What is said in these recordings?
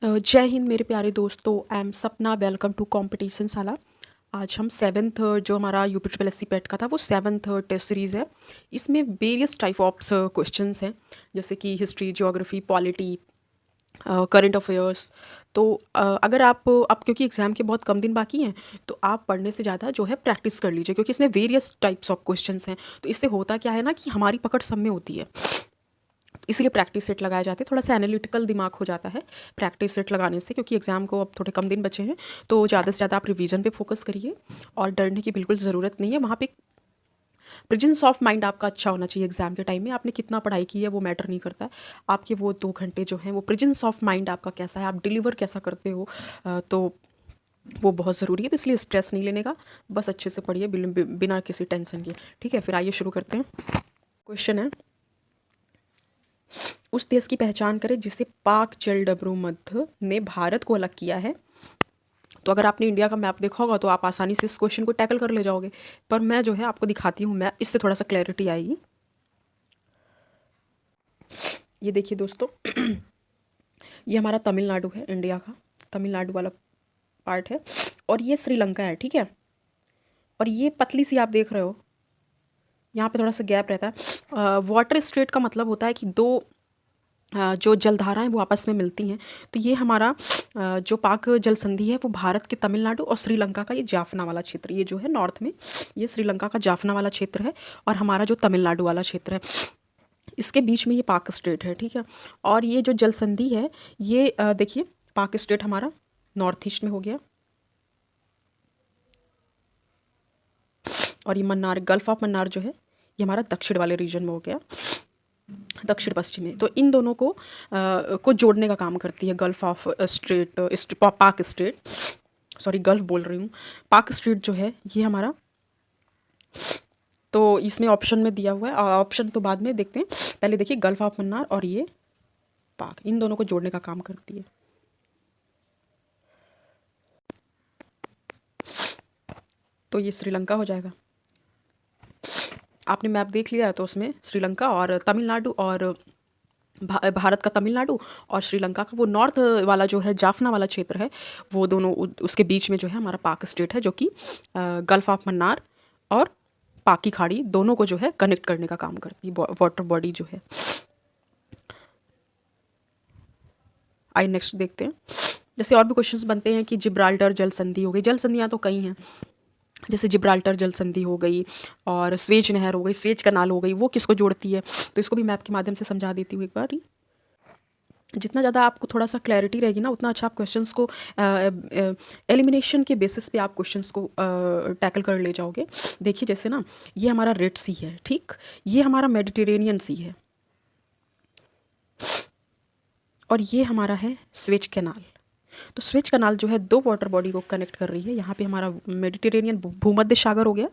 जय हिंद मेरे प्यारे दोस्तों। आई एम सपना। वेलकम टू कंपटीशन शाला। आज हम सेवन्थ जो हमारा यूपी ट्रिपल एस सी पेट का था वो सेवन्थ टेस्ट सीरीज़ है। इसमें वेरियस टाइप ऑफ क्वेश्चंस हैं, जैसे कि history, geography, polity, current affairs. तो अगर आप क्योंकि एग्ज़ाम के बहुत कम दिन बाकी हैं, तो आप पढ़ने से ज़्यादा जो है प्रैक्टिस कर लीजिए, क्योंकि इसमें वेरियस टाइप्स ऑफ क्वेश्चंस हैं। तो इससे होता क्या है ना कि हमारी पकड़ सब में होती है, इसलिए प्रैक्टिस सेट लगाए जाते हैं। थोड़ा सा एनालिटिकल दिमाग हो जाता है प्रैक्टिस सेट लगाने से, क्योंकि एग्ज़ाम को अब थोड़े कम दिन बचे हैं। तो ज़्यादा से ज़्यादा आप रिवीजन पे फोकस करिए और डरने की बिल्कुल ज़रूरत नहीं है। वहाँ पे प्रेजेंस ऑफ माइंड आपका अच्छा होना चाहिए। एग्जाम के टाइम में आपने कितना पढ़ाई की है वो मैटर नहीं करता है। आपके वो 2 घंटे जो हैं वो प्रेजेंस ऑफ माइंड आपका कैसा है, आप डिलीवर कैसा करते हो, तो वो बहुत ज़रूरी है। तो इसलिए स्ट्रेस नहीं लेने का, बस अच्छे से पढ़िए बिना किसी टेंशन के। ठीक है, फिर आइए शुरू करते हैं। क्वेश्चन है, उस देश की पहचान करें जिसे पाक जलडब्रू मध्य ने भारत को अलग किया है। तो अगर आपने इंडिया का मैप देखा होगा तो आप आसानी से इस क्वेश्चन को टैकल कर ले जाओगे, पर मैं जो है आपको दिखाती हूँ, मैं इससे थोड़ा सा क्लैरिटी आएगी। ये देखिए दोस्तों, ये हमारा तमिलनाडु है, इंडिया का तमिलनाडु वाला पार्ट है, और ये श्रीलंका है। ठीक है, और ये पतली सी आप देख रहे हो, यहाँ पे थोड़ा सा गैप रहता है। वाटर स्ट्रेट का मतलब होता है कि दो जो जलधाराएं वो आपस में मिलती हैं। तो ये हमारा जो पाक जल संधि है वो भारत के तमिलनाडु और श्रीलंका का ये जाफना वाला क्षेत्र, ये जो है नॉर्थ में, ये श्रीलंका का जाफना वाला क्षेत्र है, और हमारा जो तमिलनाडु वाला क्षेत्र है इसके बीच में ये पाक स्टेट है। ठीक है, और ये जो जल संधि है ये देखिए, पाक स्टेट हमारा नॉर्थ ईस्ट में हो गया, और ये मन्नार, गल्फ ऑफ मन्नार जो है ये हमारा दक्षिण वाले रीजन में हो गया, दक्षिण पश्चिम में। तो इन दोनों को जोड़ने का काम करती है गल्फ ऑफ स्ट्रेट, पाक स्टेट, सॉरी गल्फ बोल रही हूँ, पाक स्टेट जो है ये हमारा। तो इसमें ऑप्शन में दिया हुआ है, ऑप्शन तो बाद में देखते हैं, पहले देखिए गल्फ ऑफ मन्नार और ये पाक, इन दोनों को जोड़ने का काम करती है। तो ये श्रीलंका हो जाएगा। आपने मैप देख लिया है, तो उसमें श्रीलंका और तमिलनाडु और भारत का तमिलनाडु और श्रीलंका का वो नॉर्थ वाला जो है जाफना वाला क्षेत्र है, वो दोनों उसके बीच में जो है हमारा पाक स्टेट है, जो कि गल्फ ऑफ मन्नार और पाक की खाड़ी दोनों को जो है कनेक्ट करने का काम करती है, वाटर बॉडी जो है। आइए नेक्स्ट देखते हैं। जैसे और भी क्वेश्चंस बनते हैं कि जिब्राल्टर जल संधि हो गई, जल संधियाँ तो कई हैं, जैसे जिब्राल्टर जल संधि हो गई, और स्वेज नहर हो गई, स्वेज कनाल हो गई, वो किसको जोड़ती है, तो इसको भी मैप के माध्यम से समझा देती हूँ एक बार ही। जितना ज़्यादा आपको थोड़ा सा क्लैरिटी रहेगी ना, उतना अच्छा आप क्वेश्चंस को एलिमिनेशन के बेसिस पे आप क्वेश्चंस को टैकल कर ले जाओगे। देखिए जैसे ना, ये हमारा रेड सी है, ठीक, ये हमारा मेडिटेरेनियन सी है, और ये हमारा है स्वेज कैनाल। तो स्वेज कनाल जो है दो वाटर बॉडी को कनेक्ट कर रही है। यहाँ पे हमारा मेडिटेरेनियन भूमध्य सागर हो गया,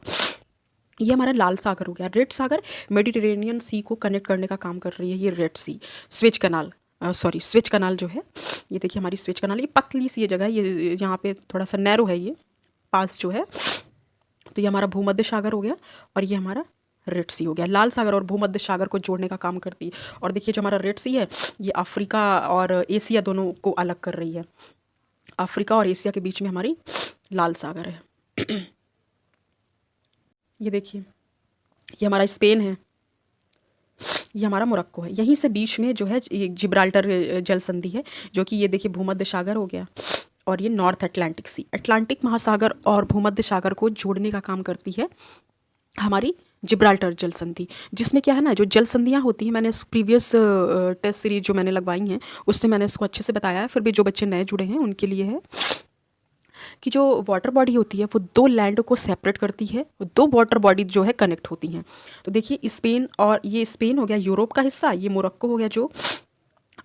ये हमारा लाल सागर हो गया, रेड सागर मेडिटेरेनियन सी को कनेक्ट करने का काम कर रही है ये रेड सी। स्वेज कनाल, सॉरी स्वेज कनाल जो है, ये देखिए हमारी स्वेज कनाल, ये पतली सी ये जगह है, ये यहाँ पे थोड़ा सा नैरो है ये पास जो है। तो ये हमारा भूमध्य सागर हो गया, और ये हमारा रेड सी हो गया। लाल सागर और भूमध्य सागर को जोड़ने का काम करती है। और देखिए जो हमारा रेड सी है ये अफ्रीका और एशिया दोनों को अलग कर रही है। अफ्रीका और एशिया के बीच में हमारी लाल सागर है। ये देखिए, ये हमारा स्पेन है, ये हमारा मोरक्को है, यहीं से बीच में जो है ये जिब्राल्टर जल संधि है, जो कि ये देखिए भूमध्य सागर हो गया, और ये नॉर्थ अटलांटिक सी, अटलांटिक महासागर और भूमध्य सागर को जोड़ने का काम करती है हमारी जिब्राल्टर जल संधि। जिसमें क्या है ना, जो जल संधियाँ होती हैं, मैंने प्रीवियस टेस्ट सीरीज जो मैंने लगवाई हैं उसमें मैंने इसको अच्छे से बताया है, फिर भी जो बच्चे नए जुड़े हैं उनके लिए है कि जो वाटर बॉडी होती है वो दो लैंड को सेपरेट करती है, दो वाटर बॉडी जो है कनेक्ट होती हैं। तो देखिए स्पेन, और ये स्पेन हो गया यूरोप का हिस्सा, ये मोरक्को हो गया जो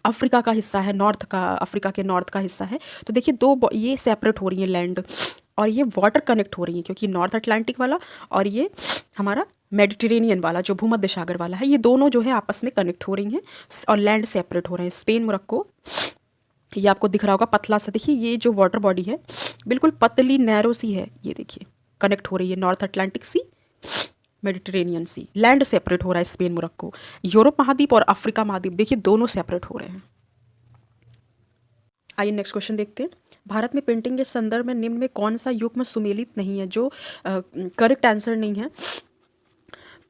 अफ्रीका का हिस्सा है, नॉर्थ का, अफ्रीका के नॉर्थ का हिस्सा है। तो देखिए दो ये सेपरेट हो रही है लैंड, और ये वाटर कनेक्ट हो रही है, क्योंकि नॉर्थ अटलांटिक वाला और ये हमारा मेडिटेरेनियन वाला जो भूमध्य सागर वाला है, ये दोनों जो है आपस में कनेक्ट हो रही हैं और लैंड सेपरेट हो रहे हैं। स्पेन, मोरक्को, ये आपको दिख रहा होगा पतला सा, देखिए ये जो वाटर बॉडी है बिल्कुल पतली नैरो सी है, ये देखिए कनेक्ट हो रही है नॉर्थ अटलांटिक सी, मेडिटेरेनियन सी, लैंड सेपरेट हो रहा है स्पेन, मोरक्को। यूरोप महाद्वीप और अफ्रीका महाद्वीप देखिए दोनों सेपरेट हो रहे हैं। आइए नेक्स्ट क्वेश्चन देखते हैं। भारत में पेंटिंग के संदर्भ में निम्न में कौन सा युग्म सुमेलित नहीं है, जो करेक्ट आंसर नहीं है।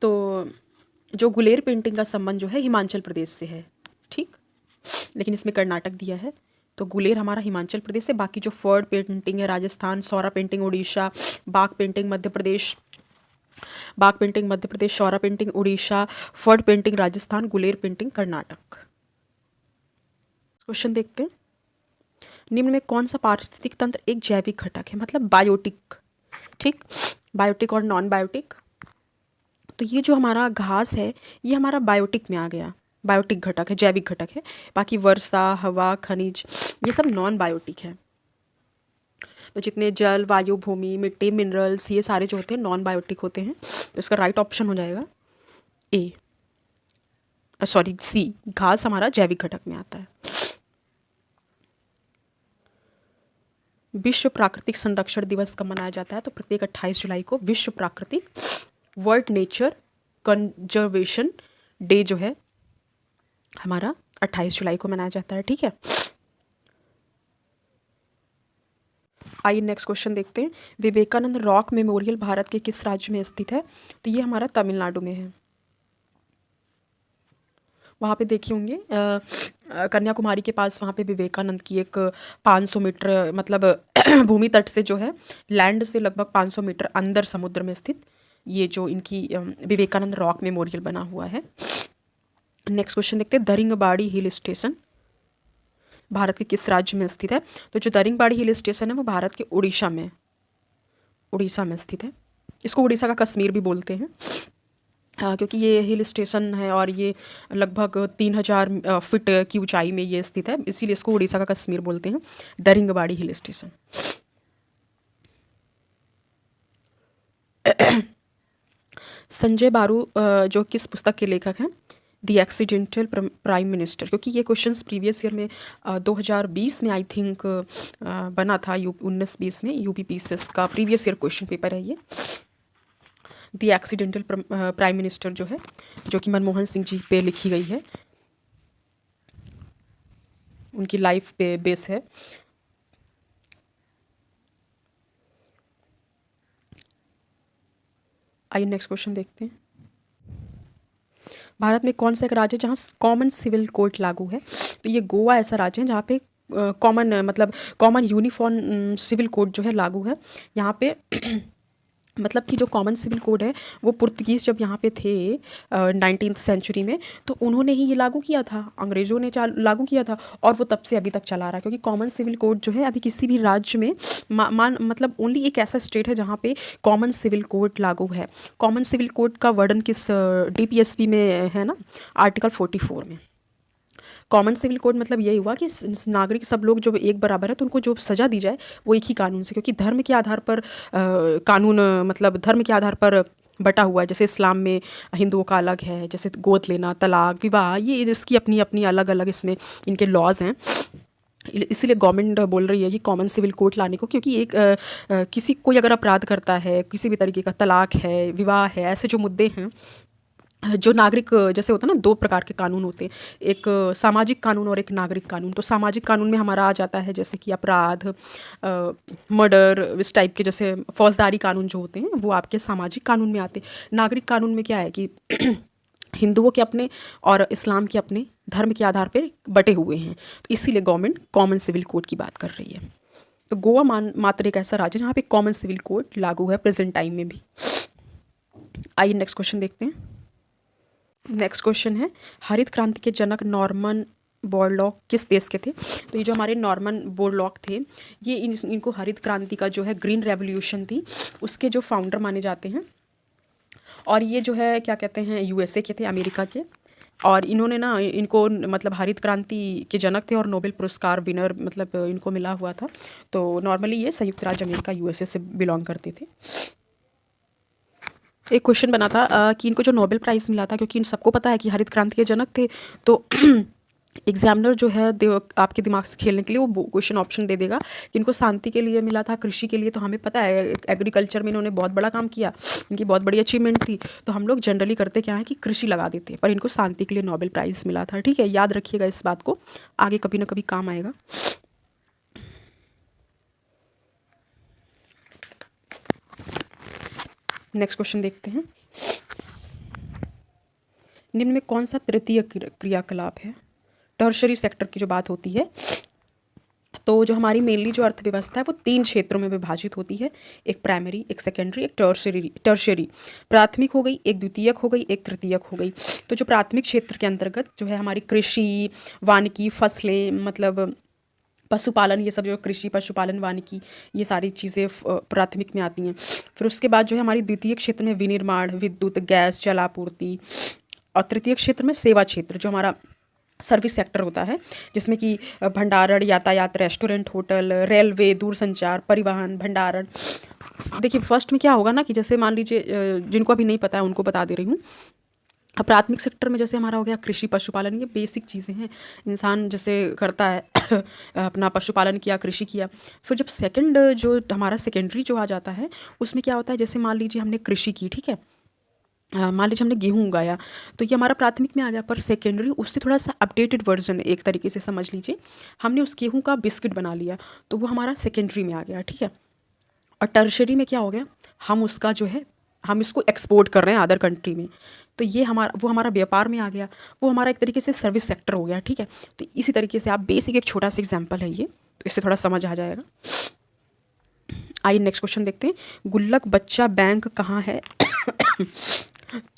तो जो गुलेर पेंटिंग का संबंध जो है हिमाचल प्रदेश से है, ठीक, लेकिन इसमें कर्नाटक दिया है, तो गुलेर हमारा हिमाचल प्रदेश से। बाकी जो फर्ड पेंटिंग है Rajasthan, Saura painting Orissa, Bagh painting Madhya Pradesh, Bagh painting Madhya Pradesh, Saura painting Orissa, Phad painting Rajasthan, Guler painting Karnataka. Question देखते हैं। निम्न में कौन सा पारिस्थितिक तंत्र एक जैविक घटक है, मतलब बायोटिक, ठीक, बायोटिक और नॉन बायोटिक। तो ये जो हमारा घास है ये हमारा बायोटिक में आ गया, बायोटिक घटक है, जैविक घटक है। बाकी वर्षा, हवा, खनिज ये सब नॉन बायोटिक है। तो जितने जल, वायु, भूमि, मिट्टी, मिनरल्स ये सारे जो होते हैं नॉन बायोटिक होते हैं। तो इसका राइट ऑप्शन हो जाएगा ए, सॉरी सी, घास हमारा जैविक घटक में आता है। विश्व प्राकृतिक संरक्षण दिवस कब मनाया जाता है, तो प्रत्येक 28 जुलाई को विश्व प्राकृतिक, वर्ल्ड नेचर कंजर्वेशन डे जो है हमारा 28 जुलाई को मनाया जाता है, ठीक है। आइए नेक्स्ट क्वेश्चन देखते हैं। विवेकानंद रॉक मेमोरियल भारत के किस राज्य में स्थित है, तो ये हमारा तमिलनाडु में है। वहाँ पे देखे होंगे कन्याकुमारी के पास वहाँ पे विवेकानंद की एक 500 मीटर मतलब भूमि तट से जो है लैंड से लगभग 500 मीटर अंदर समुद्र में स्थित ये जो इनकी विवेकानंद रॉक मेमोरियल बना हुआ है। नेक्स्ट क्वेश्चन देखते हैं। दरिंगबाड़ी हिल स्टेशन भारत के किस राज्य में स्थित है, तो जो दरिंगबाड़ी हिल स्टेशन है वो भारत के उड़ीसा में स्थित है। इसको उड़ीसा का कश्मीर भी बोलते हैं, क्योंकि ये हिल स्टेशन है और ये लगभग 3000 फीट की ऊंचाई में ये स्थित है, इसीलिए इसको उड़ीसा का कश्मीर बोलते हैं, दरिंगबाड़ी हिल स्टेशन। संजय बारू जो किस पुस्तक के लेखक हैं, द एक्सीडेंटल प्राइम मिनिस्टर, क्योंकि ये क्वेश्चंस प्रीवियस ईयर में 2020 में आई थिंक बना था, 19-20 में यूपीपीसीएस का प्रीवियस ईयर क्वेश्चन पेपर है ये। द एक्सीडेंटल प्राइम मिनिस्टर जो है, जो कि मनमोहन सिंह जी पे लिखी गई है, उनकी लाइफ पे बेस है। आइए नेक्स्ट क्वेश्चन देखते हैं। भारत में कौन सा एक राज्य है जहाँ कॉमन सिविल कोड लागू है, तो ये गोवा ऐसा राज्य है जहाँ पे कॉमन मतलब कॉमन यूनिफॉर्म सिविल कोड जो है लागू है। यहाँ पे मतलब कि जो कॉमन सिविल कोड है वो पुर्तगीज़ जब यहाँ पे थे 19th सेंचुरी में, तो उन्होंने ही ये लागू किया था, अंग्रेज़ों ने लागू किया था, और वो तब से अभी तक चला रहा है। क्योंकि कॉमन सिविल कोड जो है अभी किसी भी राज्य में मतलब ओनली एक ऐसा स्टेट है जहाँ पे कॉमन सिविल कोड लागू है। कॉमन सिविल कोड का वर्णन किस DPSP में है ना, आर्टिकल 44 में। कॉमन सिविल कोड मतलब यही हुआ कि नागरिक सब लोग जो एक बराबर है, तो उनको जो सज़ा दी जाए वो एक ही कानून से, क्योंकि धर्म के आधार पर कानून मतलब धर्म के आधार पर बटा हुआ है। जैसे इस्लाम में हिंदुओं का अलग है, जैसे गोद लेना, तलाक, विवाह, ये इसकी अपनी अपनी अलग अलग इसमें इनके लॉज हैं। इसीलिए गवर्नमेंट बोल रही है कि कॉमन सिविल कोड लाने को, क्योंकि एक किसी कोई अगर अपराध करता है, किसी भी तरीके का, तलाक है, विवाह है, ऐसे जो मुद्दे हैं जो नागरिक, जैसे होता है ना, दो प्रकार के कानून होते हैं, एक सामाजिक कानून और एक नागरिक कानून। तो सामाजिक कानून में हमारा आ जाता है जैसे कि अपराध, मर्डर, इस टाइप के, जैसे फौजदारी कानून जो होते हैं वो आपके सामाजिक कानून में आते हैं। नागरिक कानून में क्या है कि हिंदुओं के अपने और इस्लाम के अपने धर्म के आधार पर बटे हुए हैं, तो इसीलिए गवर्नमेंट कॉमन सिविल कोड की बात कर रही है। तो गोवा मात्र एक ऐसा राज्य जहाँ पे कॉमन सिविल कोड लागू है प्रेजेंट टाइम में भी। आइए नेक्स्ट क्वेश्चन देखते हैं। नेक्स्ट क्वेश्चन है, हरित क्रांति के जनक नॉर्मन बोरलॉग किस देश के थे, तो ये जो हमारे नॉर्मन बोरलॉग थे, ये इनको हरित क्रांति का जो है ग्रीन रेवोल्यूशन थी उसके जो फाउंडर माने जाते हैं। और ये जो है क्या कहते हैं, USA के थे, अमेरिका के। और इन्होंने ना इनको मतलब हरित क्रांति के जनक थे और नोबेल पुरस्कार विनर मतलब इनको मिला हुआ था। तो नॉर्मली ये संयुक्त राज्य अमेरिका USA से बिलोंग करते थे। एक क्वेश्चन बना था कि इनको जो नोबेल प्राइज़ मिला था, क्योंकि इन सबको पता है कि हरित क्रांति के जनक थे, तो एग्जामिनर जो है आपके दिमाग से खेलने के लिए वो क्वेश्चन ऑप्शन दे देगा कि इनको शांति के लिए मिला था, कृषि के लिए, तो हमें पता है एग्रीकल्चर में इन्होंने बहुत बड़ा काम किया, इनकी बहुत बड़ी अचीवमेंट थी, तो हम लोग जनरली करते क्या है कि कृषि लगा देते हैं, पर इनको शांति के लिए नोबेल प्राइज़ मिला था। ठीक है, याद रखिएगा इस बात को, आगे कभी ना कभी काम आएगा। नेक्स्ट क्वेश्चन देखते हैं, निम्न में कौन सा तृतीय क्रियाकलाप है? टर्शरी सेक्टर की जो बात होती है, तो जो हमारी मेनली जो अर्थव्यवस्था है वो 3 क्षेत्रों में विभाजित होती है, एक प्राइमरी, एक सेकेंडरी, एक टर्शरी। प्राथमिक हो गई, एक द्वितीयक हो गई, एक तृतीयक हो गई। तो जो प्राथमिक क्षेत्र के अंतर्गत जो है हमारी कृषि, वानिकी, फसलें, मतलब पशुपालन, ये सब जो कृषि, पशुपालन, वानिकी, ये सारी चीज़ें प्राथमिक में आती हैं। फिर उसके बाद जो है हमारी द्वितीय क्षेत्र में विनिर्माण, विद्युत, गैस, जल आपूर्ति, और तृतीय क्षेत्र में सेवा क्षेत्र जो हमारा सर्विस सेक्टर होता है, जिसमें कि भंडारण, यातायात, रेस्टोरेंट, होटल, रेलवे, दूरसंचार, परिवहन, भंडारण। देखिए फर्स्ट में क्या होगा ना कि जैसे मान लीजिए जिनको अभी नहीं पता है उनको बता दे रही हूँ। प्राथमिक सेक्टर में जैसे हमारा हो गया कृषि, पशुपालन, ये बेसिक चीज़ें हैं, इंसान जैसे करता है अपना पशुपालन किया, कृषि किया। फिर जब सेकंड जो हमारा सेकेंडरी जो आ जाता है, उसमें क्या होता है, जैसे मान लीजिए हमने कृषि की, ठीक है, मान लीजिए हमने गेहूँ उगाया, तो ये हमारा प्राथमिक में आ गया। पर सेकेंडरी उससे थोड़ा सा अपडेटेड वर्जन, एक तरीके से समझ लीजिए, हमने उस गेहूँ का बिस्किट बना लिया, तो वो हमारा सेकेंडरी में आ गया, ठीक है। और टर्शरी में क्या हो गया, हम उसका जो है हम इसको एक्सपोर्ट कर रहे हैं अदर कंट्री में, तो ये हमारा व्यापार में आ गया, वो हमारा एक तरीके से सर्विस सेक्टर हो गया, ठीक है। तो इसी तरीके से आप बेसिक एक छोटा सा एग्जाम्पल है ये, तो इससे थोड़ा समझ आ जाएगा। आइए नेक्स्ट क्वेश्चन देखते हैं, गुल्लक बच्चा बैंक कहाँ है?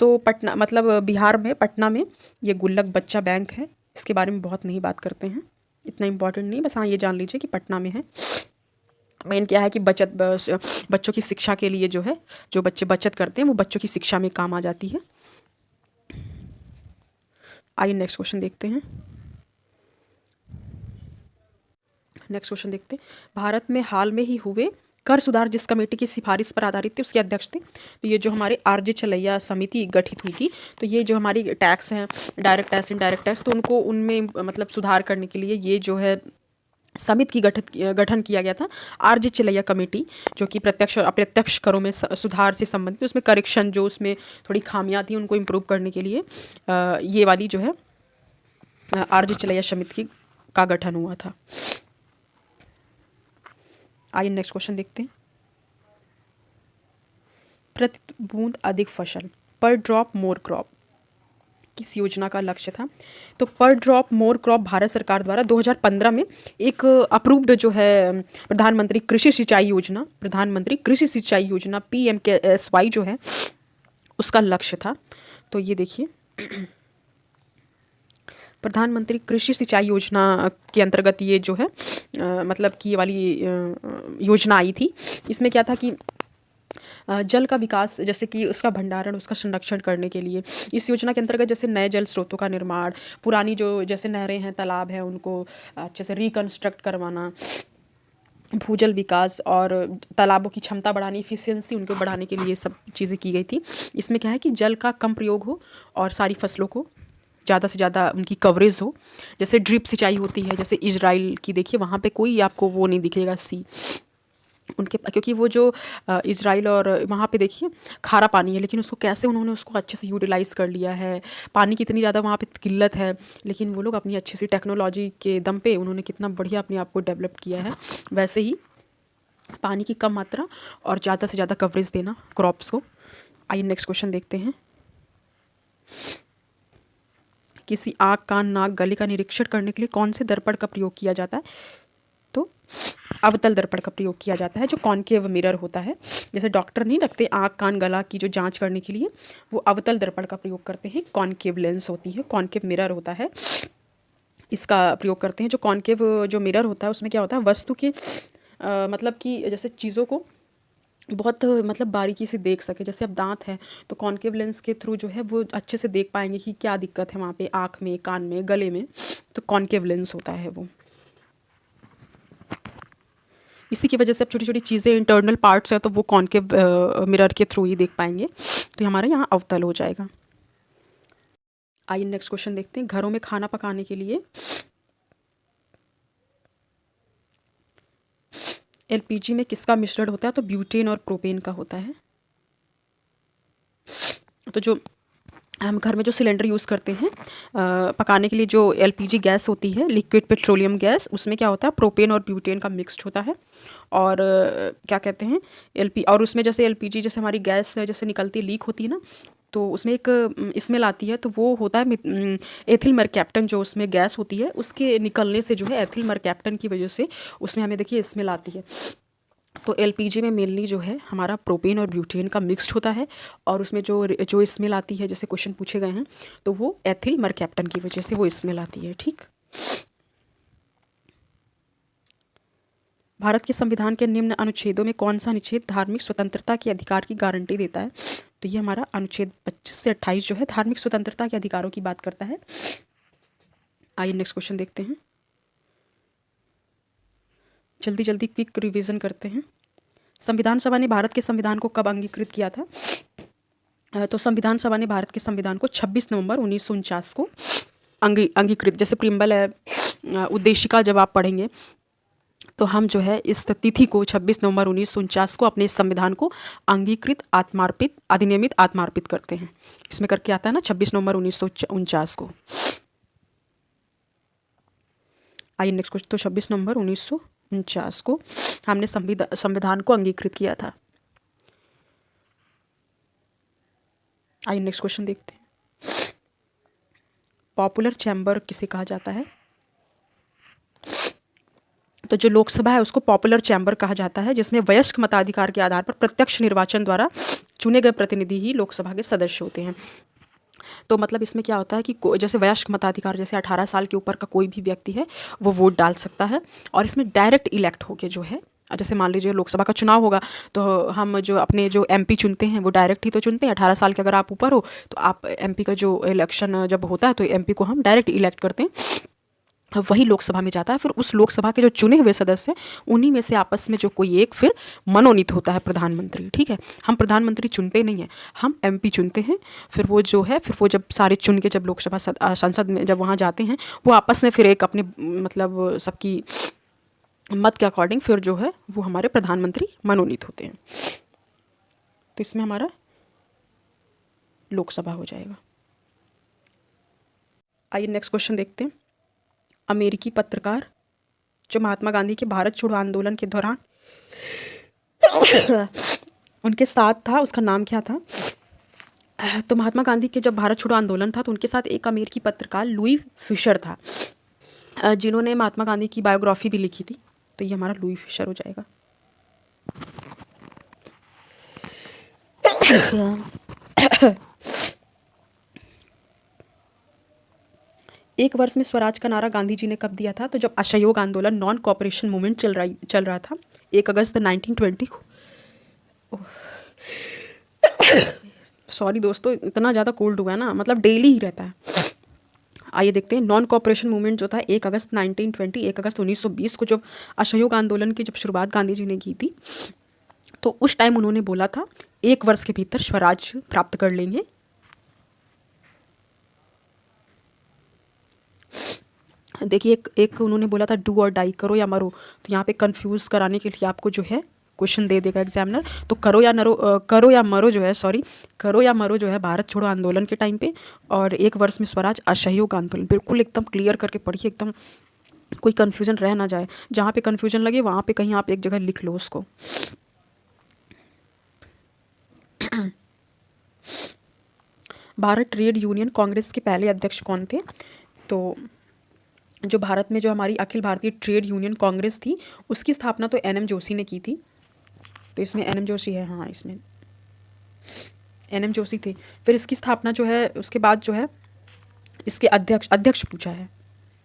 तो पटना, मतलब बिहार में पटना में ये गुल्लक बच्चा बैंक है। इसके बारे में बहुत नहीं बात करते हैं, इतना इम्पोर्टेंट नहीं, बस हाँ ये जान लीजिए कि पटना में है। मेन क्या है कि बच्चों की शिक्षा के लिए जो है, जो बच्चे बचत करते हैं वो बच्चों की शिक्षा में काम आ जाती है। आइए नेक्स्ट क्वेश्चन देखते हैं। नेक्स्ट क्वेश्चन देखते हैं, भारत में हाल में ही हुए कर सुधार जिस कमेटी की सिफारिश पर आधारित थे उसके अध्यक्ष थे, तो ये जो हमारे आरजे चलैया समिति गठित हुई थी, तो ये जो हमारी टैक्स हैं, डायरेक्ट टैक्स, इनडायरेक्ट टैक्स, तो उनको उनमें मतलब सुधार करने के लिए ये जो है समिति की गठन किया गया था, आरजे चिलैया कमेटी, जो कि प्रत्यक्ष और अप्रत्यक्ष करों में सुधार से संबंधित, उसमें करेक्शन, जो उसमें थोड़ी खामियां थी उनको इम्प्रूव करने के लिए ये वाली जो है आरजे चिलैया समिति का गठन हुआ था। आइए नेक्स्ट क्वेश्चन देखते हैं, प्रति बूंद अधिक फसल, पर ड्रॉप मोर क्रॉप, किस योजना का लक्ष्य था? तो पर ड्रॉप मोर क्रॉप भारत सरकार द्वारा 2015 में एक अप्रूव्ड जो है प्रधानमंत्री कृषि सिंचाई योजना PMKSY जो है उसका लक्ष्य था। तो ये देखिए प्रधानमंत्री कृषि सिंचाई योजना के अंतर्गत ये जो है मतलब कि ये वाली योजना आई थी। इसमें क्या था कि जल का विकास, जैसे कि उसका भंडारण, उसका संरक्षण करने के लिए इस योजना के अंतर्गत जैसे नए जल स्रोतों का निर्माण, पुरानी जो जैसे नहरें हैं, तालाब हैं, उनको अच्छे से रिकंस्ट्रक्ट करवाना, भूजल विकास और तालाबों की क्षमता बढ़ानी, इफिशियंसी उनको बढ़ाने के लिए सब चीज़ें की गई थी। इसमें क्या है कि जल का कम प्रयोग हो और सारी फसलों को ज़्यादा से ज़्यादा उनकी कवरेज हो। जैसे ड्रिप सिंचाई होती है, जैसे इजराइल की देखिए, वहाँ पे कोई आपको वो नहीं दिखेगा सी उनके, क्योंकि वो जो इजराइल और वहाँ पे देखिए खारा पानी है, लेकिन उसको कैसे उन्होंने उसको अच्छे से यूटिलाइज़ कर लिया है। पानी की इतनी ज़्यादा वहाँ पे किल्लत है, लेकिन वो लोग अपनी अच्छी सी टेक्नोलॉजी के दम पे उन्होंने कितना बढ़िया अपने आप को डेवलप किया है। वैसे ही पानी की कम मात्रा और ज़्यादा से ज़्यादा कवरेज देना क्रॉप्स को। आइए नेक्स्ट क्वेश्चन देखते हैं, किसी आँख, कान, नाक, गले का निरीक्षण करने के लिए कौन से दर्पण का प्रयोग किया जाता है? तो अवतल दर्पण का प्रयोग किया जाता है, जो कॉनकेव मिरर होता है। जैसे डॉक्टर नहीं रखते आँख, कान, गला की जो जांच करने के लिए, वो अवतल दर्पण का प्रयोग करते हैं। कॉनकेव लेंस होती है, कॉनकेव मिरर होता है, इसका प्रयोग करते हैं। जो कॉनकेव जो मिरर होता है उसमें क्या होता है, वस्तु के मतलब कि जैसे चीज़ों को बहुत मतलब बारीकी से देख सके। जैसे अब दांत है तो कॉनकेव लेंस के थ्रू जो है वो अच्छे से देख पाएंगे कि क्या दिक्कत है वहाँ पे, आँख में, कान में, गले में, तो कॉनकेव लेंस होता है वो। इसी की वजह से अब छोटी छोटी चीज़ें, इंटरनल पार्ट्स हैं, तो वो कॉनकेव मिरर के थ्रू ही देख पाएंगे, तो हमारे यहाँ अवतल हो जाएगा। आइए नेक्स्ट क्वेश्चन देखते हैं, घरों में खाना पकाने के लिए LPG में किसका मिश्रण होता है? तो ब्यूटेन और प्रोपेन का होता है। तो जो हम घर में जो सिलेंडर यूज़ करते हैं पकाने के लिए, जो एलपीजी गैस होती है, लिक्विड पेट्रोलियम गैस, उसमें क्या होता है, प्रोपेन और ब्यूटेन का मिक्स्ड होता है। और क्या कहते हैं, एलपी, और उसमें जैसे एलपीजी, जैसे हमारी गैस जैसे निकलती है, लीक होती है ना, तो उसमें एक स्मेल आती है, तो वो होता है एथिल मरकैप्टन, जो उसमें गैस होती है उसके निकलने से जो है, एथिल मरकैप्टन की वजह से उसमें हमें देखिए स्मेल आती है। तो एलपीजी में मेनली जो है हमारा प्रोपेन और ब्यूटेन का मिक्स्ड होता है, और उसमें जो जो स्मेल आती है, जैसे क्वेश्चन पूछे गए हैं, तो वो एथिल मरकैप्टन की वजह से वो स्मेल आती है। ठीक, भारत के संविधान के निम्न अनुच्छेदों में कौन सा अनुच्छेद धार्मिक स्वतंत्रता के अधिकार की गारंटी देता है? तो ये हमारा अनुच्छेद 25 से 28 जो है धार्मिक स्वतंत्रता के अधिकारों की बात करता है। आइए नेक्स्ट क्वेश्चन देखते हैं, जल्दी जल्दी क्विक रिवीजन करते हैं। संविधान सभा ने भारत के संविधान को कब अंगीकृत किया था? तो संविधान सभा ने भारत के संविधान को 26 नवंबर 1949 को अंगीकृत, जैसे प्रियम्बल है, उद्देशिका जब आप पढ़ेंगे तो हम जो है इस तिथि को 26 नवंबर 1949 को अपने संविधान को अंगीकृत, आत्मार्पित, अधिनियमित, आत्मार्पित करते हैं। इसमें करके आता है ना 26 नवंबर 1949 को। आइए नेक्स्ट क्वेश्चन, तो 26 नवंबर 1949 को हमने संविधान को अंगीकृत किया था। आइए नेक्स्ट क्वेश्चन देखते हैं, पॉपुलर चैम्बर किसे कहा जाता है? तो जो लोकसभा है उसको पॉपुलर चैम्बर कहा जाता है, जिसमें वयस्क मताधिकार के आधार पर प्रत्यक्ष निर्वाचन द्वारा चुने गए प्रतिनिधि ही लोकसभा के सदस्य होते हैं। तो मतलब इसमें क्या होता है कि जैसे वयस्क मताधिकार, जैसे 18 साल के ऊपर का कोई भी व्यक्ति है वो वोट डाल सकता है, और इसमें डायरेक्ट इलेक्ट होके जो है, जैसे मान लीजिए लोकसभा का चुनाव होगा तो हम जो अपने जो एमपी चुनते हैं वो डायरेक्ट ही तो चुनते हैं। 18 साल के अगर आप ऊपर हो तो आप एमपी का जो इलेक्शन जब होता है तो एमपी को हम डायरेक्ट इलेक्ट करते हैं, वही लोकसभा में जाता है। फिर उस लोकसभा के जो चुने हुए सदस्य हैं उन्हीं में से आपस में जो कोई एक फिर मनोनीत होता है प्रधानमंत्री। ठीक है, हम प्रधानमंत्री चुनते नहीं हैं, हम एमपी चुनते हैं। फिर वो जो है, फिर वो जब सारे चुन के जब लोकसभा संसद में जब वहाँ जाते हैं, वो आपस में फिर एक अपने मतलब सबकी मत के अकॉर्डिंग फिर जो है वो हमारे प्रधानमंत्री मनोनीत होते हैं। तो इसमें हमारा लोकसभा हो जाएगा। आइए नेक्स्ट क्वेश्चन देखते हैं, अमेरिकी पत्रकार जो महात्मा गांधी के भारत छोड़ो आंदोलन के दौरान उनके साथ था, उसका नाम क्या था? तो महात्मा गांधी के जब भारत छोड़ो आंदोलन था तो उनके साथ एक अमेरिकी पत्रकार लुई फिशर था, जिन्होंने महात्मा गांधी की बायोग्राफी भी लिखी थी। तो ये हमारा लुई फिशर हो जाएगा। एक वर्ष में स्वराज का नारा गांधी जी ने कब दिया था? तो जब असहयोग आंदोलन, नॉन कॉपरेशन मूवमेंट चल रहा था 1 अगस्त 1920 को। सॉरी दोस्तों, इतना ज़्यादा कोल्ड हुआ है ना, मतलब डेली ही रहता है। आइए देखते हैं, नॉन कॉपरेशन मूवमेंट जो था 1 अगस्त 1920, 1 अगस्त 1920 को जब असहयोग आंदोलन की जब शुरुआत गांधी जी ने की थी, तो उस टाइम उन्होंने बोला था 1 वर्ष के भीतर स्वराज प्राप्त कर लेंगे। देखिए एक उन्होंने बोला था डू और डाई, करो या मरो। तो यहाँ पे कंफ्यूज कराने के लिए आपको जो है क्वेश्चन दे देगा एग्जामिनर। तो करो या मरो जो है, सॉरी, करो या मरो जो है भारत छोड़ो आंदोलन के टाइम पे, और 1 वर्ष में स्वराज असहयोग आंदोलन। बिल्कुल एकदम क्लियर करके पढ़िए, एकदम कोई कन्फ्यूजन रह ना जाए। जहाँ पे कन्फ्यूजन लगे वहाँ पे कहीं आप एक जगह लिख लो उसको। भारत ट्रेड यूनियन कांग्रेस के पहले अध्यक्ष कौन थे? तो जो भारत में जो हमारी अखिल भारतीय ट्रेड यूनियन कांग्रेस थी उसकी स्थापना तो एनएम जोशी ने की थी। तो इसमें एनएम जोशी है, हाँ इसमें एनएम जोशी थे। फिर इसकी स्थापना जो है उसके बाद जो है इसके अध्यक्ष पूछा है,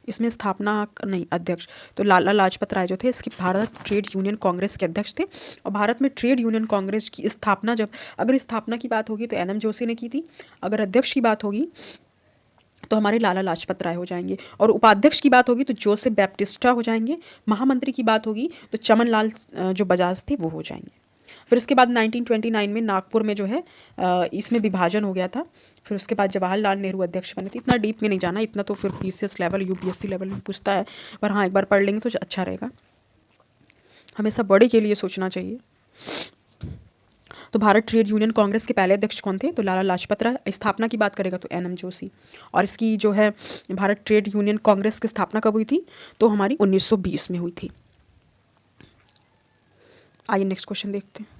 इसमें स्थापना नहीं, अध्यक्ष। तो लाला लाजपत राय जो थे इसकी भारत ट्रेड यूनियन कांग्रेस के अध्यक्ष थे। और भारत में ट्रेड यूनियन कांग्रेस की स्थापना अगर स्थापना की बात होगी तो एनएम जोशी ने की थी, अगर अध्यक्ष की बात होगी तो हमारे लाला लाजपत राय हो जाएंगे, और उपाध्यक्ष की बात होगी तो जोसेफ बैप्टिस्टा हो जाएंगे, महामंत्री की बात होगी तो चमन लाल जो बजाज थे वो हो जाएंगे। फिर उसके बाद 1929 में नागपुर में जो है इसमें विभाजन हो गया था। फिर उसके बाद जवाहरलाल नेहरू अध्यक्ष बने थे। इतना डीप में नहीं जाना, इतना तो फिर पीसीएस लेवल, यूपीएससी लेवल में पूछता है, पर हाँ एक बार पढ़ लेंगे तो अच्छा रहेगा। हमेशा बड़े के लिए सोचना चाहिए। तो भारत ट्रेड यूनियन कांग्रेस के पहले अध्यक्ष कौन थे? तो लाला लाजपत राय। स्थापना की बात करेगा तो एनएम जोशी। और इसकी जो है भारत ट्रेड यूनियन कांग्रेस की स्थापना कब हुई थी? तो हमारी 1920 में हुई थी। आइए नेक्स्ट क्वेश्चन देखते हैं।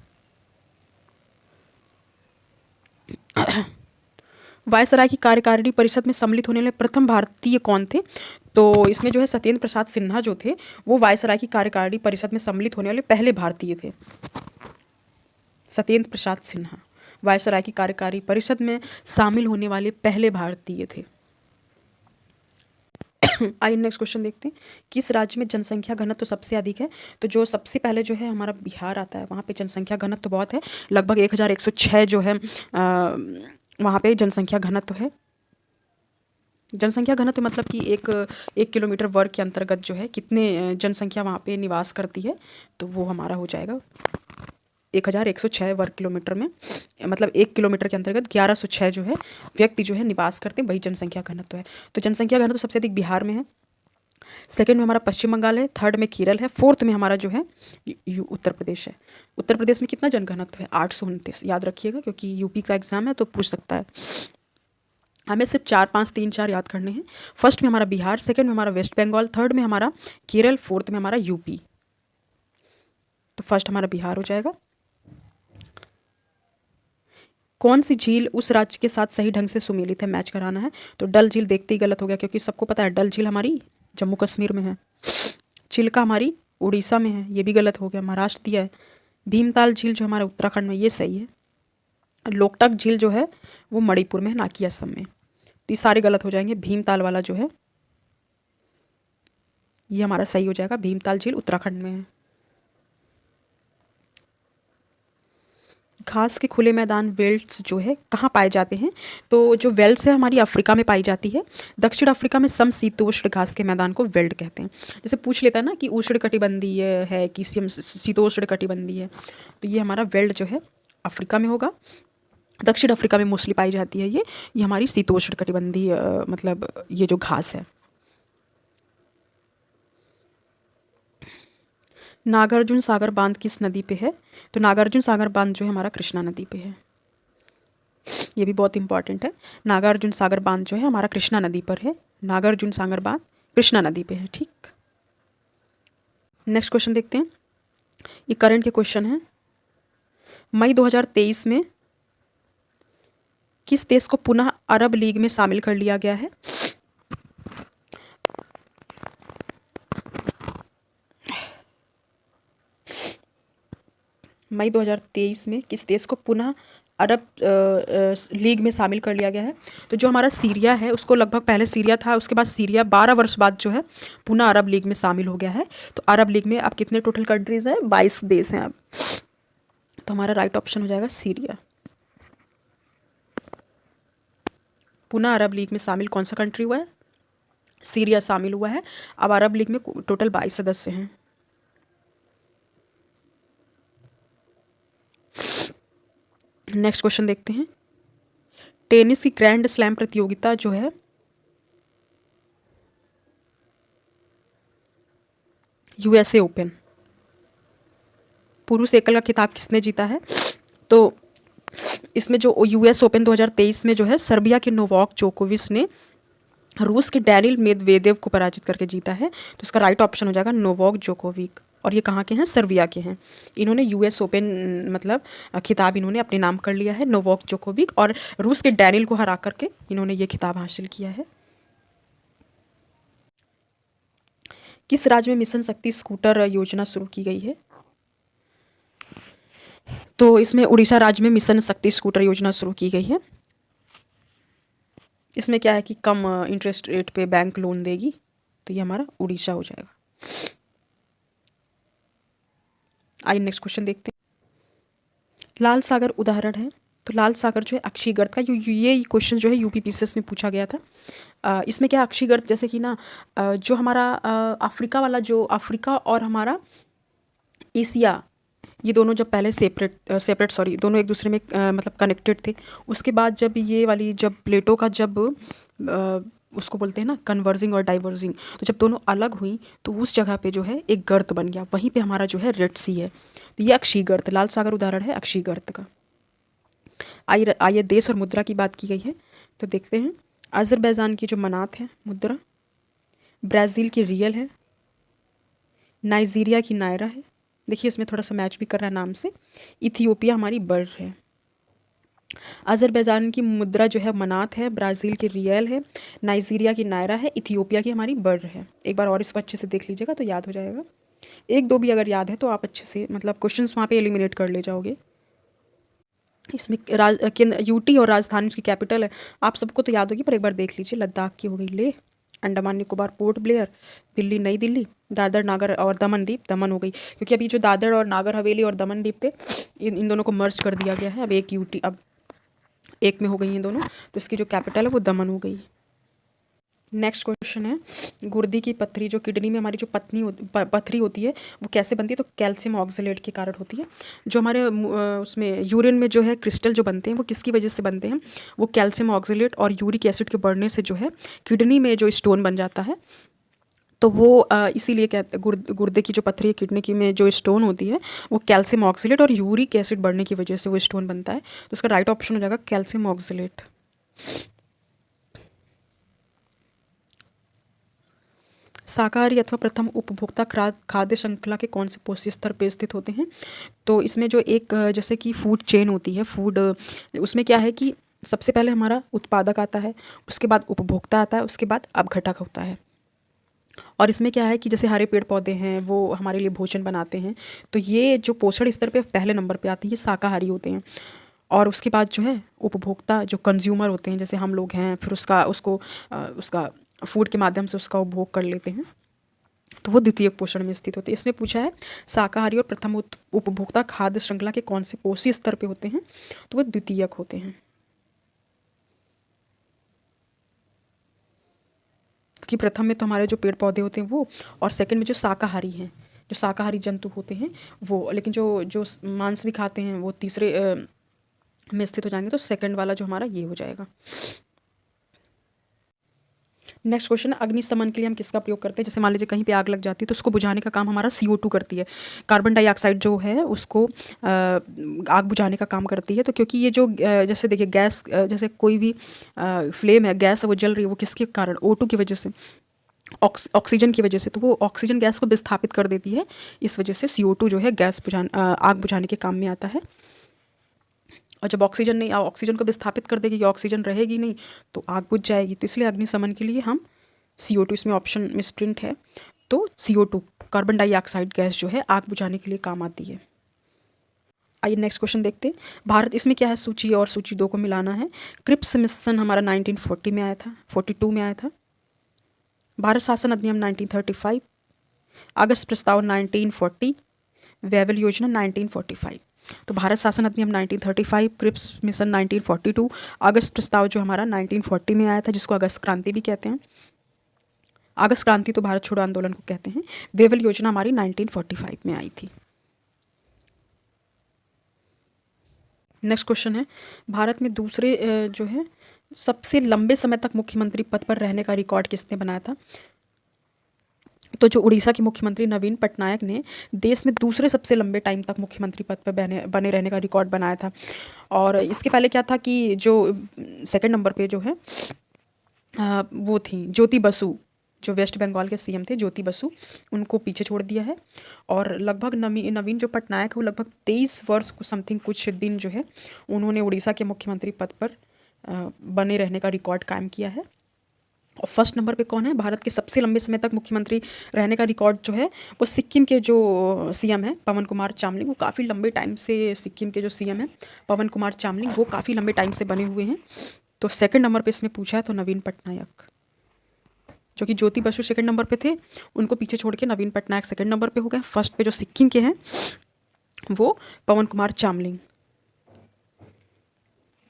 वायसराय की कार्यकारिणी परिषद में सम्मिलित होने वाले प्रथम भारतीय कौन थे? तो इसमें जो है सत्येंद्र प्रसाद सिन्हा जो थे वो वायसराय की कार्यकारिणी परिषद में सम्मिलित होने वाले पहले भारतीय थे। सत्येंद्र प्रसाद सिन्हा वायसराय की कार्यकारी परिषद में शामिल होने वाले पहले भारतीय थे। आइए नेक्स्ट क्वेश्चन देखते हैं। किस राज्य में जनसंख्या घनत्व तो सबसे अधिक है? तो जो सबसे पहले जो है हमारा बिहार आता है, वहाँ पे जनसंख्या घनत्व तो बहुत है, लगभग 1106 जो है वहाँ पे जनसंख्या घनत्व है। जनसंख्या घनत्व मतलब कि एक किलोमीटर वर्ग के अंतर्गत जो है कितने जनसंख्या वहाँ पे निवास करती है, तो वो हमारा हो जाएगा 1106 वर्ग किलोमीटर में, मतलब 1 किलोमीटर के अंतर्गत 1106 जो है व्यक्ति जो है निवास करते हैं, वही जनसंख्या घनत्व है। तो जनसंख्या घनत्व सबसे अधिक बिहार में है, सेकंड में हमारा पश्चिम बंगाल है, थर्ड में केरल है, फोर्थ में हमारा जो है उत्तर प्रदेश है। उत्तर प्रदेश में कितना जनघनत्व है? 829। याद रखिएगा क्योंकि यूपी का एग्जाम है तो पूछ सकता है। हमें सिर्फ 4 5 3 4 याद करने हैं। फर्स्ट में हमारा बिहार, सेकंड में हमारा वेस्ट बंगाल, थर्ड में हमारा केरल, फोर्थ में हमारा यूपी। तो फर्स्ट हमारा बिहार हो जाएगा। कौन सी झील उस राज्य के साथ सही ढंग से सुमेलित है? मैच कराना है। तो डल झील देखते ही गलत हो गया क्योंकि सबको पता है डल झील हमारी जम्मू कश्मीर में है। चिल्का हमारी उड़ीसा में है, ये भी गलत हो गया, महाराष्ट्र दिया है। भीमताल झील जो हमारा उत्तराखंड में, ये सही है। लोकटक झील जो है वो मणिपुर में है, ना कि असम में। तो ये सारे गलत हो जाएंगे। भीमताल वाला जो है ये हमारा सही हो जाएगा, भीमताल झील उत्तराखंड में है। घास के खुले मैदान वेल्ड्स जो है कहाँ पाए जाते हैं? तो जो वेल्ड्स है हमारी अफ्रीका में पाई जाती है। दक्षिण अफ्रीका में समशीतोष्ण घास के मैदान को वेल्ड कहते हैं। जैसे पूछ लेता है ना कि उष्ण कटिबंधीय है कि शीतोष्ण कटिबंधीय है, तो ये हमारा वेल्ड जो है अफ्रीका में होगा। दक्षिण अफ्रीका में मोस्टली पाई जाती है ये हमारी शीतोष्ण कटिबंधीय मतलब ये जो घास है। नागार्जुन सागर बांध किस नदी पे है? तो नागार्जुन सागर बांध जो है हमारा कृष्णा नदी पे है। ये भी बहुत इंपॉर्टेंट है। नागार्जुन सागर बांध जो है हमारा कृष्णा नदी पर है। नागार्जुन सागर बांध कृष्णा नदी पे है। ठीक, नेक्स्ट क्वेश्चन देखते हैं। ये करंट के क्वेश्चन है। मई 2023 में किस देश को पुनः अरब लीग में शामिल कर लिया गया है? मई 2023 में किस देश को पुनः अरब लीग में शामिल कर लिया गया है? तो जो हमारा सीरिया है उसको लगभग पहले सीरिया था, उसके बाद सीरिया 12 वर्ष बाद जो है पुनः अरब लीग में शामिल हो गया है। तो अरब लीग में अब कितने टोटल कंट्रीज हैं? 22 देश हैं अब। तो हमारा राइट ऑप्शन हो जाएगा सीरिया। पुनः अरब लीग में शामिल कौन सा कंट्री हुआ है? सीरिया शामिल हुआ है। अब अरब लीग में टोटल 22 सदस्य हैं। नेक्स्ट क्वेश्चन देखते हैं। टेनिस की ग्रैंड स्लैम प्रतियोगिता जो है यूएसए ओपन, पुरुष एकल का खिताब किसने जीता है? तो इसमें जो यूएस ओपन 2023 में जो है सर्बिया के नोवाक जोकोविच ने रूस के डैनिल मेदवेदेव को पराजित करके जीता है। तो इसका राइट ऑप्शन हो जाएगा नोवाक जोकोविक। और ये कहाँ के हैं? सर्बिया के हैं। इन्होंने यूएस ओपन मतलब खिताब इन्होंने अपने नाम कर लिया है, नोवाक जोकोविक, और रूस के डैनिल को हरा करके इन्होंने ये खिताब हासिल किया है। किस राज्य में मिशन शक्ति स्कूटर योजना शुरू की गई है? तो इसमें उड़ीसा राज्य में मिशन शक्ति स्कूटर योजना शुरू की गई है। इसमें क्या है कि कम इंटरेस्ट रेट पे बैंक लोन देगी, तो ये हमारा उड़ीसा हो जाएगा। आइए नेक्स्ट क्वेश्चन देखते हैं। लाल सागर उदाहरण है। तो लाल सागर जो है अक्षीगर्त का, ये क्वेश्चन जो है यूपीपीसीएस में पूछा गया था। इसमें क्या अक्षीगर्त, जैसे कि ना जो हमारा अफ्रीका वाला, जो अफ्रीका और हमारा एशिया, ये दोनों जब पहले सेपरेट दोनों एक दूसरे में मतलब कनेक्टेड थे। उसके बाद जब ये वाली जब प्लेटों का जब उसको बोलते हैं ना कन्वर्जिंग और डाइवर्जिंग। तो जब दोनों अलग हुई तो उस जगह पे जो है एक गर्त बन गया, वहीं पे हमारा जो है रेड सी है। तो ये अक्षीय गर्त, लाल सागर उदाहरण है अक्षीय गर्त का। आइए आइए देश और मुद्रा की बात की गई है तो देखते हैं। अजरबैजान की जो मनात है मुद्रा, ब्राज़ील की रियल है, नाइजीरिया की नायरा है, देखिए इसमें थोड़ा सा मैच भी कर रहा है नाम से। इथियोपिया हमारी बर है। अजरबैजान की मुद्रा जो है मनात है, ब्राज़ील की रियल है, नाइजीरिया की नायरा है, इथियोपिया की हमारी बर है। एक बार और इसको अच्छे से देख लीजिएगा तो याद हो जाएगा। एक दो भी अगर याद है तो आप अच्छे से मतलब क्वेश्चंस वहाँ पे एलिमिनेट कर ले जाओगे। इसमें यूटी और राजधानी उसकी कैपिटल है, आप सबको तो याद होगी पर एक बार देख लीजिए। लद्दाख की हो गई लेह, अंडमान निकोबार पोर्ट ब्लेयर, दिल्ली नई दिल्ली, दादर नागर और दमन द्वीप दमन हो गई, क्योंकि अभी जो दादर और नागर हवेली और दमन द्वीप थे इन दोनों को मर्ज कर दिया गया है। अब एक यूटी अब एक में हो गई हैं दोनों, तो इसकी जो कैपिटल है वो दमन हो गई। नेक्स्ट क्वेश्चन है, गुर्दी की पत्थरी जो किडनी में हमारी जो पत्थरी होती है वो कैसे बनती है? तो कैल्शियम ऑक्सलेट के कारण होती है। जो हमारे उसमें यूरिन में जो है क्रिस्टल जो बनते हैं वो किसकी वजह से बनते हैं? वो कैल्शियम ऑक्सलेट और यूरिक एसिड के बढ़ने से जो है किडनी में जो स्टोन बन जाता है। तो वो इसीलिए कहते गुर्दे की जो पत्थरी है किडनी की में जो स्टोन होती है वो कैल्शियम ऑक्सलेट और यूरिक एसिड बढ़ने की वजह से वो स्टोन बनता है। तो उसका राइट ऑप्शन हो जाएगा कैल्शियम ऑक्सलेट। शाकाहारी अथवा प्रथम उपभोक्ता खाद्य श्रृंखला के कौन से पोषी स्तर पे स्थित होते हैं? तो इसमें जो एक जैसे कि फूड चेन होती है, फूड उसमें क्या है कि सबसे पहले हमारा उत्पादक आता है, उसके बाद उपभोक्ता आता है, उसके बाद अपघटक होता है। और इसमें क्या है कि जैसे हरे पेड़ पौधे हैं वो हमारे लिए भोजन बनाते हैं, तो ये जो पोषण स्तर पे पहले नंबर पे आते हैं ये शाकाहारी होते हैं। और उसके बाद जो है उपभोक्ता जो कंज्यूमर होते हैं जैसे हम लोग हैं, फिर उसका फूड के माध्यम से उसका उपभोग कर लेते हैं, तो वो द्वितीयक पोषण में स्थित होते हैं। इसमें पूछा है शाकाहारी और प्रथम उपभोक्ता खाद्य श्रृंखला के कौन से पोषी स्तर पे होते हैं? तो वो द्वितीयक होते हैं। कि प्रथम में तो हमारे जो पेड़ पौधे होते हैं वो, और सेकंड में जो शाकाहारी हैं, जो शाकाहारी जंतु होते हैं वो, लेकिन जो जो मांस भी खाते हैं वो तीसरे में स्थित हो जाएंगे। तो सेकंड वाला जो हमारा ये हो जाएगा। नेक्स्ट क्वेश्चन है, अग्निशमन के लिए हम किसका प्रयोग करते हैं? जैसे मान लीजिए कहीं पे आग लग जाती है तो उसको बुझाने का काम हमारा CO2 करती है। कार्बन डाइऑक्साइड जो है उसको आग बुझाने का काम करती है। तो क्योंकि ये जो जैसे देखिए गैस जैसे कोई भी फ्लेम है, गैस है वो जल रही है, वो किसके कारण? O2 की वजह से, ऑक्सीजन की वजह से। तो वो ऑक्सीजन गैस को विस्थापित कर देती है, इस वजह से CO2 जो है आग बुझाने के काम में आता है। और जब ऑक्सीजन को विस्थापित कर देगी, ऑक्सीजन रहेगी नहीं तो आग बुझ जाएगी। तो इसलिए अग्निशमन के लिए हम CO2, इसमें ऑप्शन मिसप्रिंट है, तो CO2 कार्बन डाइऑक्साइड गैस जो है आग बुझाने के लिए काम आती है। आइए नेक्स्ट क्वेश्चन देखते हैं। भारत, इसमें क्या है, सूची और सूची 2 को मिलाना है। क्रिप्स मिशन हमारा 1940 में आया था, 42 में आया था। भारत शासन अधिनियम 1935, अगस्त प्रस्ताव 1940, वेवल योजना 1945। तो भारत शासन अधिनियम 1935, क्रिप्स मिशन 1942, अगस्त प्रस्ताव जो हमारा 1940 में आया था, जिसको अगस्त क्रांति भी कहते हैं। अगस्त क्रांति तो भारत छोड़ो आंदोलन को कहते हैं। वेवल योजना हमारी 1945 में आई थी। नेक्स्ट क्वेश्चन है, भारत में दूसरे जो है सबसे लंबे समय तक मुख्यमंत्री पद पर रहने का रिकॉर्ड किसने बनाया था? तो जो उड़ीसा के मुख्यमंत्री नवीन पटनायक ने देश में दूसरे सबसे लंबे टाइम तक मुख्यमंत्री पद पर बने रहने का रिकॉर्ड बनाया था। और इसके पहले क्या था कि जो सेकंड नंबर पे जो है वो थी ज्योति बसु, जो वेस्ट बंगाल के CM थे ज्योति बसु, उनको पीछे छोड़ दिया है। और लगभग नवीन जो पटनायक है वो लगभग 23 वर्ष को समथिंग कुछ दिन जो है उन्होंने उड़ीसा के मुख्यमंत्री पद पर बने रहने का रिकॉर्ड कायम किया है। और फर्स्ट नंबर पे कौन है? भारत के सबसे लंबे समय तक मुख्यमंत्री रहने का रिकॉर्ड जो है वो सिक्किम के जो CM है पवन कुमार चामलिंग, वो काफ़ी लंबे टाइम से सिक्किम के जो CM है पवन कुमार चामलिंग, वो काफ़ी लंबे टाइम से बने हुए हैं। तो सेकंड नंबर पे इसमें पूछा है तो नवीन पटनायक, जो कि ज्योति बसु सेकंड नंबर पे थे, उनको पीछे छोड़ के नवीन पटनायक सेकंड नंबर पे हो गए। फर्स्ट पे जो सिक्किम के हैं वो पवन कुमार चामलिंग।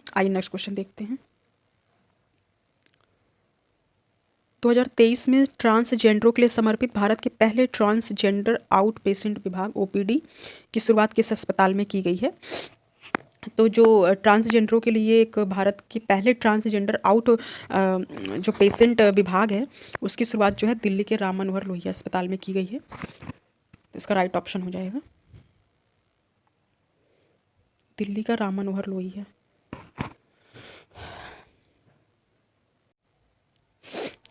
आइए नेक्स्ट क्वेश्चन देखते हैं। 2023 में ट्रांसजेंडरों के लिए समर्पित भारत के पहले ट्रांसजेंडर आउट पेशेंट विभाग OPD की शुरुआत किस अस्पताल में की गई है? तो जो ट्रांसजेंडरों के लिए एक भारत के पहले ट्रांसजेंडर आउट जो पेशेंट विभाग है उसकी शुरुआत जो है दिल्ली के राम मनोहर लोहिया अस्पताल में की गई है। तो इसका राइट ऑप्शन हो जाएगा दिल्ली का राम मनोहर लोहिया।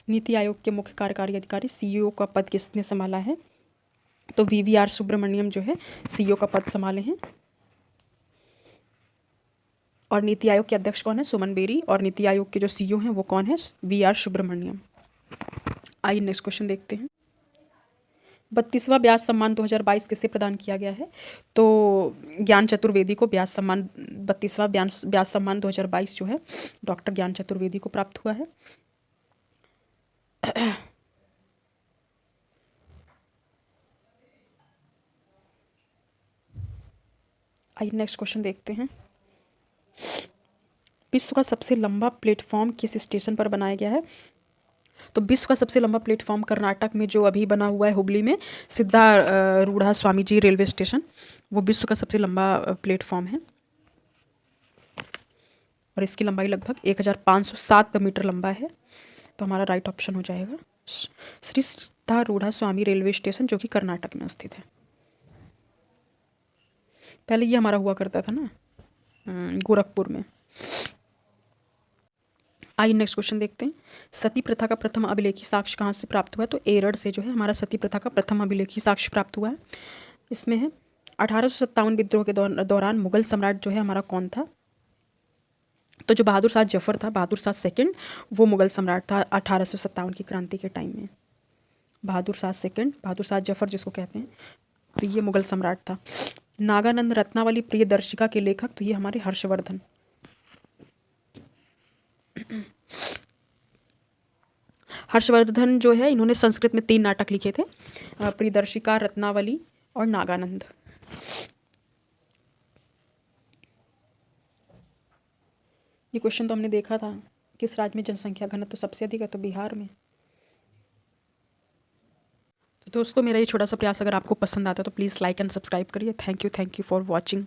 नीति आयोग के मुख्य कार्यकारी अधिकारी सीईओ का पद किसने संभाला है? तो वीवीआर सुब्रमण्यम जो है सीईओ का पद संभाले हैं। और नीति आयोग के अध्यक्ष कौन है? सुमन बेरी। और नीति आयोग के जो सीईओ हैं वो कौन है? वीआर सुब्रमण्यम। आइए नेक्स्ट क्वेश्चन देखते हैं। 32वां व्यास सम्मान 2022 किसे प्रदान किया गया है? तो ज्ञान चतुर्वेदी को व्यास सम्मान 32वां व्यास सम्मान 2022 जो है डॉक्टर ज्ञान चतुर्वेदी को प्राप्त हुआ है। आइए नेक्स्ट क्वेश्चन देखते हैं। विश्व का सबसे लंबा प्लेटफॉर्म किस स्टेशन पर बनाया गया है? तो विश्व का सबसे लंबा प्लेटफॉर्म कर्नाटक में जो अभी बना हुआ है हुबली में सिद्धारूढ़ा स्वामी जी रेलवे स्टेशन, वो विश्व का सबसे लंबा प्लेटफॉर्म है और इसकी लंबाई लगभग 1507 मीटर लंबा है। तो हमारा राइट ऑप्शन हो जाएगा श्री सिद्धारूढ़ा स्वामी रेलवे स्टेशन जो कि कर्नाटक में स्थित है। पहले ये हमारा हुआ करता था ना गोरखपुर में। आइए नेक्स्ट क्वेश्चन देखते हैं। सती प्रथा का प्रथम अभिलेखी साक्ष्य कहाँ से प्राप्त हुआ है? तो एरड़ से जो है हमारा सती प्रथा का प्रथम अभिलेखी साक्ष्य प्राप्त हुआ है। इसमें है 1857 विद्रोह के दौरान मुगल सम्राट जो है हमारा कौन था? तो जो बहादुर शाह जफर था, बहादुर शाह सेकंड, वो मुगल सम्राट था 1857 की क्रांति के टाइम में। बहादुर शाह सेकंड, बहादुर शाह जफर जिसको कहते हैं, तो ये मुगल सम्राट था। नागानंद रत्नावली प्रियदर्शिका के लेखक, तो ये हमारे हर्षवर्धन। हर्षवर्धन जो है इन्होंने संस्कृत में 3 नाटक लिखे थे, प्रियदर्शिका, रत्नावली और नागानंद। ये क्वेश्चन तो हमने देखा था, किस राज्य में जनसंख्या घनत्व तो सबसे अधिक है? तो बिहार में। तो दोस्तों मेरा ये छोटा सा प्रयास अगर आपको पसंद आता है तो प्लीज़ लाइक एंड सब्सक्राइब करिए। Thank you for watching.